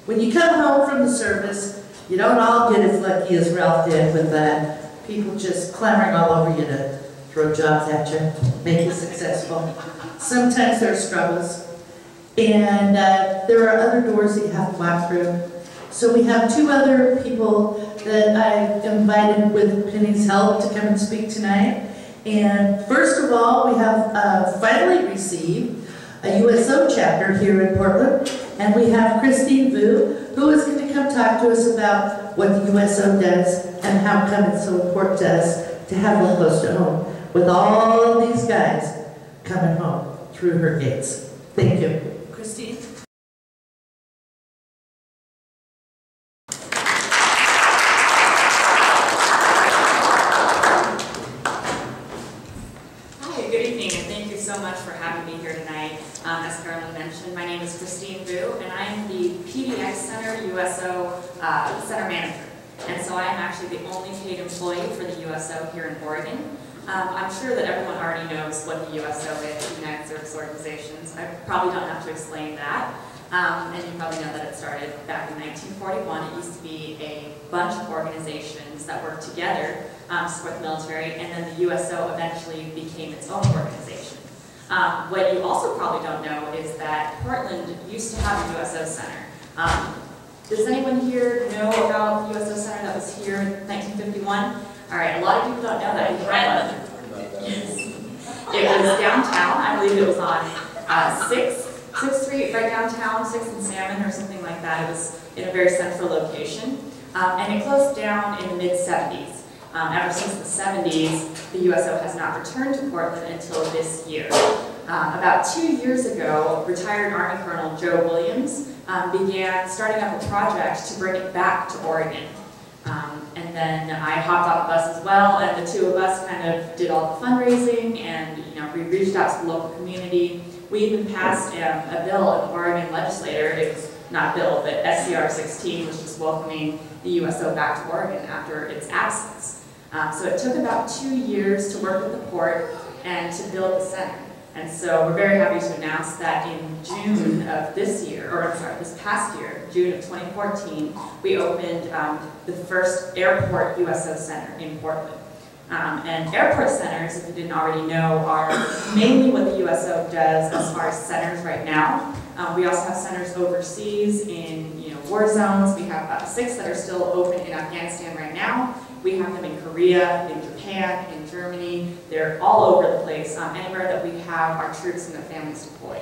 When you come home from the service, you don't all get as lucky as Ralph did with that. People just clamoring all over you to throw jobs at you, make you successful. Sometimes there are struggles. And there are other doors that you have to walk through. So we have two other people that I invited with Penny's help to come and speak tonight. And first of all, we have finally received a USO chapter here in Portland. And we have Christine Vu, who is going to come talk to us about what the USO does and how come it's so important to us to have one close to home, with all these guys coming home through her gates. Thank you. Christine? Hi, good evening, and thank you so much for having me here tonight. As Carolyn mentioned, my name is Christine Vu, and I am the PDX Center USO Center Manager. And so I am actually the only paid employee for the USO here in Oregon. I'm sure that everyone already knows what the USO is, the United Service Organizations. I probably don't have to explain that. And you probably know that it started back in 1941. It used to be a bunch of organizations that worked together to support the military, and then the USO eventually became its own organization. What you also probably don't know is that Portland used to have a USO Center. Does anyone here know about the USO Center that was here in 1951? All right, a lot of people don't know that. Yes. It was downtown. I believe it was on 6th Street, right downtown, 6th and Salmon or something like that. It was in a very central location. And it closed down in the mid-70s. Ever since the 70s, the USO has not returned to Portland until this year. About 2 years ago, retired Army Colonel Joe Williams began starting up a project to bring it back to Oregon. And then I hopped on the bus as well, and the two of us kind of did all the fundraising, and we reached out to the local community. We even passed a bill in the Oregon legislature. It was not a bill, but SCR 16 was just welcoming the USO back to Oregon after its absence. So it took about 2 years to work with the port and to build the center. And so we're very happy to announce that in June of this year, or I'm sorry, this past year, June of 2014, we opened the first airport USO center in Portland. And airport centers, if you didn't already know, are mainly what the USO does as far as centers right now. We also have centers overseas in war zones. We have 6 that are still open in Afghanistan right now. We have them in Korea, in Japan, in Germany. They're all over the place, anywhere that we have our troops and their families deployed.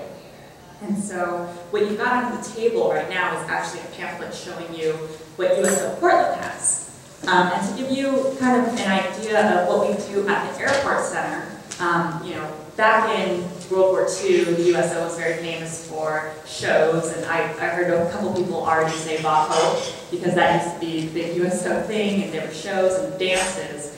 And so what you've got on the table right now is actually a pamphlet showing you what USO Portland has. And to give you kind of an idea of what we do at the Airport Center, back in World War II, the USO was very famous for shows, and I heard a couple people already say Bob Hope, because that used to be the big USO thing, and there were shows and dances.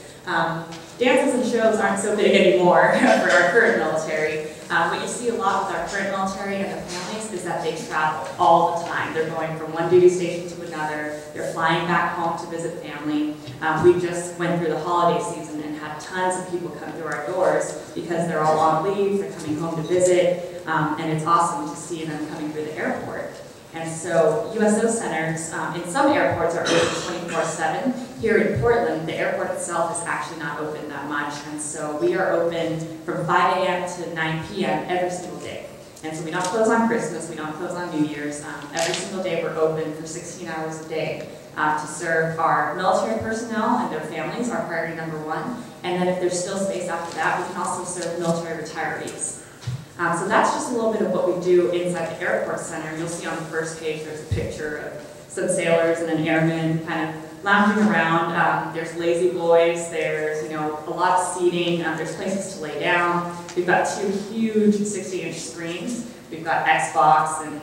Dances and shows aren't so big anymore for our current military. What you see a lot with our current military and their families is that they travel all the time. They're going from one duty station to another. They're flying back home to visit family. We just went through the holiday season and had tons of people come through our doors because they're all on leave, they're coming home to visit, and it's awesome to see them coming through the airport. And so USO centers in some airports are open 24/7. Here in Portland, the airport itself is actually not open that much, and so we are open from 5 a.m. to 9 p.m. every single day. And so we don't close on Christmas, we don't close on New Year's. Every single day we're open for 16 hours a day to serve our military personnel and their families, our priority number 1. And then if there's still space after that, we can also serve military retirees. So that's just a little bit of what we do inside the Airport Center. You'll see on the first page there's a picture of some sailors and an airman kind of lounging around. There's lazy boys, there's a lot of seating, there's places to lay down. We've got 2 huge 60-inch screens. We've got Xbox and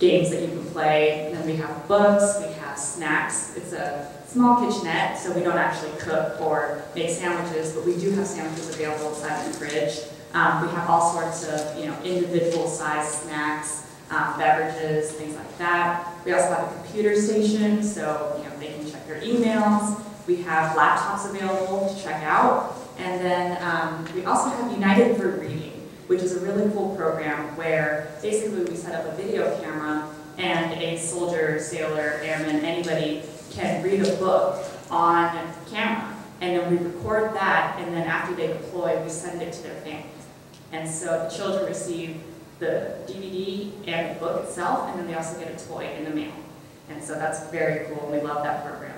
games that you can play. And then we have books, we have snacks. It's a small kitchenette, so we don't actually cook or make sandwiches, but we do have sandwiches available inside the fridge. We have all sorts of individual sized snacks, beverages, things like that. We also have a computer station, so they can check their emails. We have laptops available to check out. And then we also have United for Reading, which is a really cool program where basically we set up a video camera and a soldier, sailor, airman, anybody can read a book on camera. And then we record that, and then after they deploy, we send it to their families. And so the children receive the DVD and the book itself, and then they also get a toy in the mail. And so that's very cool, and we love that program.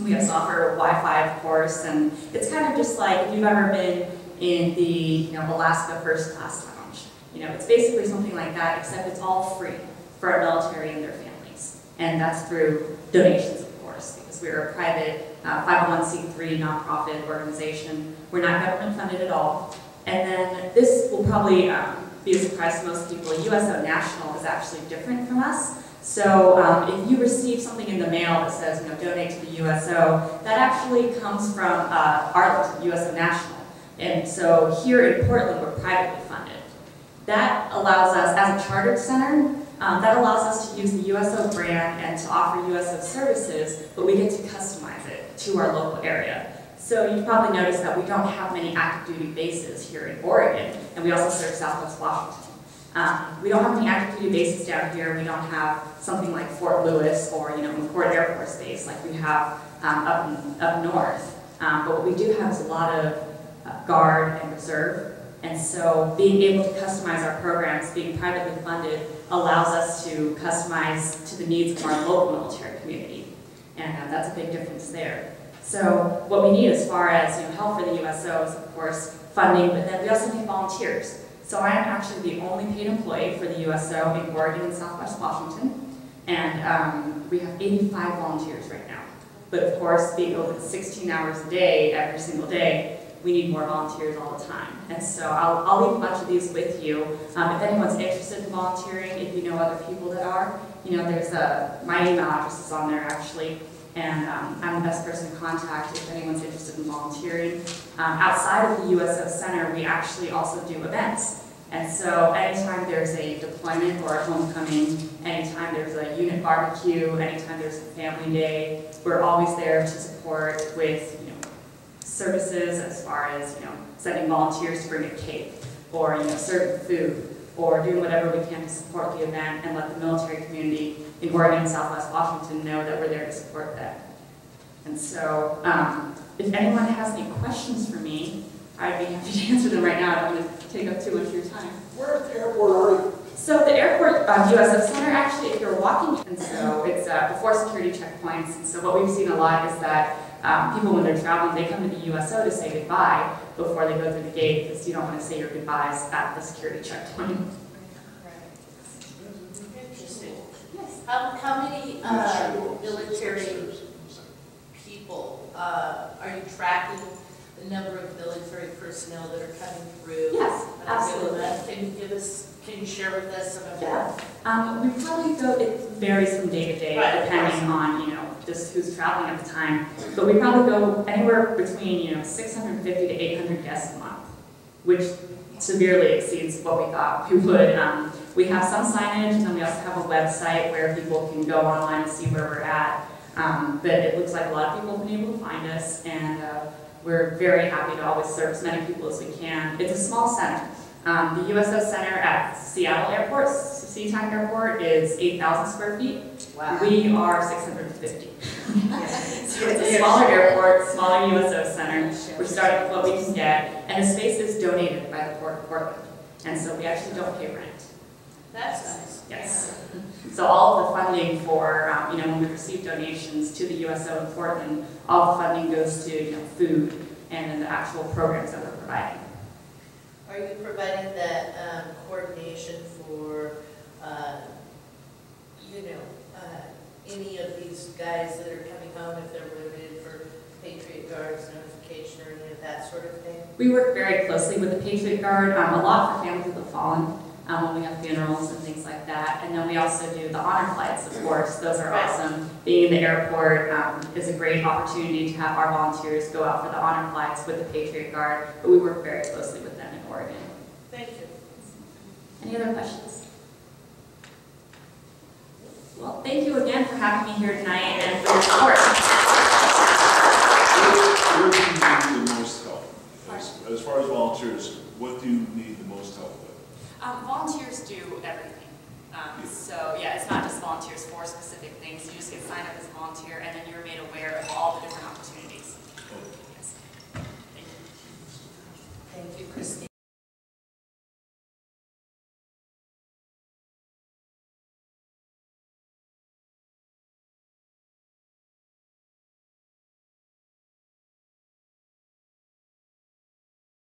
We also offer Wi-Fi, of course, and it's kind of just like if you've ever been in the Alaska First Class Lounge. It's basically something like that, except it's all free for our military and their families. And that's through donations, of course, because we're a private 501c3 nonprofit organization. We're not government funded at all. And then this will probably be a surprise to most people. USO National is actually different from us. So if you receive something in the mail that says, donate to the USO, that actually comes from Arlington, USO National. And so here in Portland, we're privately funded. That allows us, as a chartered center, that allows us to use the USO brand and to offer USO services, but we get to customize it to our local area. So you've probably noticed that we don't have many active duty bases here in Oregon, and we also serve Southwest Washington. We don't have any active duty bases down here. We don't have something like Fort Lewis or McCord Air Force Base like we have up north. But what we do have is a lot of Guard and Reserve. And so being able to customize our programs, being privately funded, allows us to customize to the needs of our local military community. And that's a big difference there. So what we need as far as help for the USO is, of course, funding, but then we also need volunteers. So I am actually the only paid employee for the USO in Oregon and Southwest Washington. And we have 85 volunteers right now. But of course, being open 16 hours a day, every single day, we need more volunteers all the time. And so I'll leave a bunch of these with you. If anyone's interested in volunteering, if you know other people that are, there's my email address is on there actually. And I'm the best person to contact if anyone's interested in volunteering. Outside of the USO Center, we actually also do events. And so anytime there's a deployment or a homecoming, anytime there's a unit barbecue, anytime there's a family day, we're always there to support with services as far as sending volunteers to bring a cake or serving food or doing whatever we can to support the event and let the military community in Oregon and Southwest Washington know that we're there to support them. And so if anyone has any questions for me, I'd be happy to answer them right now. I don't want to take up too much of your time. Where at the airport are you? So the airport USO Center, actually, if you're walking, and so it's before security checkpoints. And so what we've seen a lot is that people, when they're traveling, they come to the USO to say goodbye before they go through the gate, because you don't want to say your goodbyes at the security checkpoint. Interesting. How many military people are you tracking? The number of military personnel that are coming through? Yes, absolutely. Can you share with us some of that? We probably go, it varies from day to day, Right, depending on, just who's traveling at the time. But we probably go anywhere between, 650 to 800 guests a month, which severely exceeds what we thought we would. We have some signage, and then we also have a website where people can go online and see where we're at. But it looks like a lot of people have been able to find us, and we're very happy to always serve as many people as we can. It's a small center. The USO Center at Seattle Airport, Seatown Airport, is 8,000 square feet. Wow. We are 650. So it's a smaller airport, smaller USO Center. We're starting with what we can get, and the space is donated by the Port of Portland. And so we actually don't pay rent. That's nice. Yes. So all of the funding for, when we receive donations to the USO in Portland, all the funding goes to, food and then the actual programs that we're providing. Are you providing that coordination for, any of these guys that are coming home if they're wounded for Patriot Guard's notification or any of that sort of thing? We work very closely with the Patriot Guard, a lot for families of the fallen, when we have funerals and things like that. And then we also do the honor flights, of course. Those are awesome. Being in the airport is a great opportunity to have our volunteers go out for the honor flights with the Patriot Guard, but we work very closely with them in Oregon. Thank you. Any other questions? Well, thank you again for having me here tonight and for your support. Where do you need the most help? As far as volunteers, what do you need the most help with? Volunteers do everything. volunteers for specific things. You just get signed up as a volunteer, and then you're made aware of all